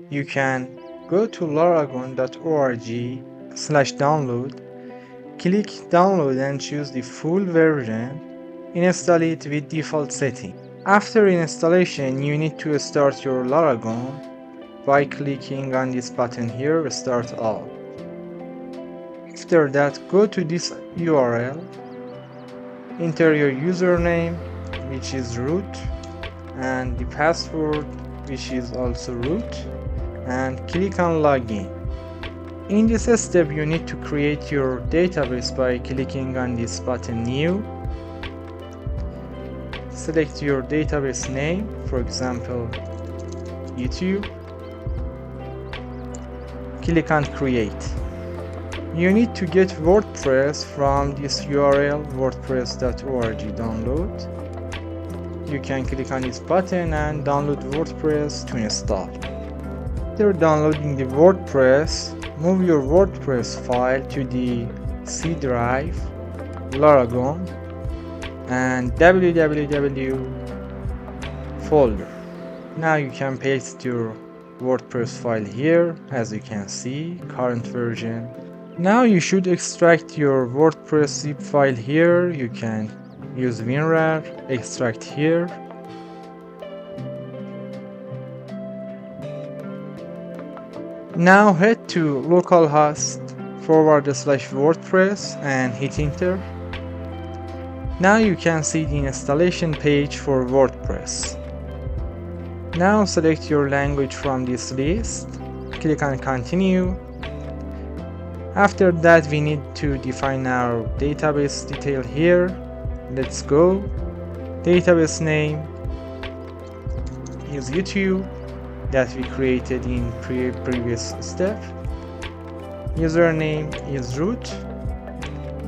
You can go to laragon.org/download, click download and choose the full version, install it with default setting. After installation, you need to start your Laragon by clicking on this button here, Start All. After that, go to this URL, enter your username, which is root, and the password, which is also root, and click on Login. In this step, you need to create your database by clicking on this button New. Select your database name, for example, YouTube. Click on Create. You need to get WordPress from this URL, wordpress.org download. You can click on this button and download WordPress to install. After downloading the WordPress, move your WordPress file to the C drive, Laragon, and www folder. Now you can paste your WordPress file here, as you can see, current version. Now you should extract your WordPress zip file here. You can use WinRAR, extract here. Now head to localhost /WordPress and hit enter. Now you can see the installation page for WordPress. Now select your language from this list, click on continue. After that, we need to define our database detail here. Let's go. Database name is YouTube that we created in previous step. Username is root.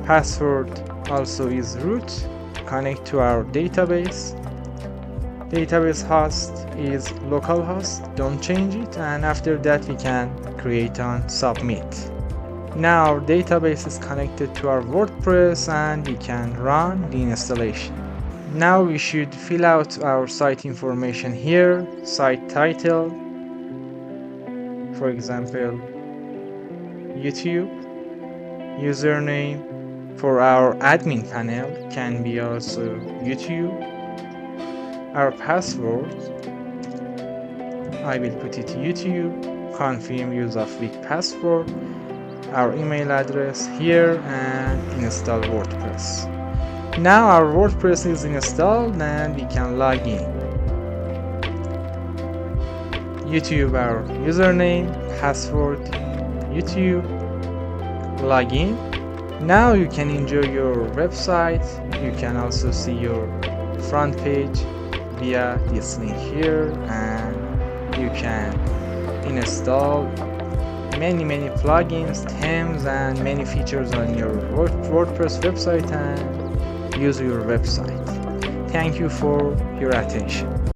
Password also is root. Connect to our database. Database host is localhost. Don't change it. And after that, we can create on submit. Now our database is connected to our WordPress and we can run the installation. Now we should fill out our site information here. Site title, for example, YouTube. Username for our admin panel can be also YouTube. Our password, I will put it YouTube. Confirm use of weak password. Our email address here and install WordPress. Now our WordPress is installed and we can log in. YouTube, our username, password, YouTube, login. Now you can enjoy your website. You can also see your front page via this link here, and you can install many plugins, themes, and many features on your WordPress website and use your website. Thank you for your attention.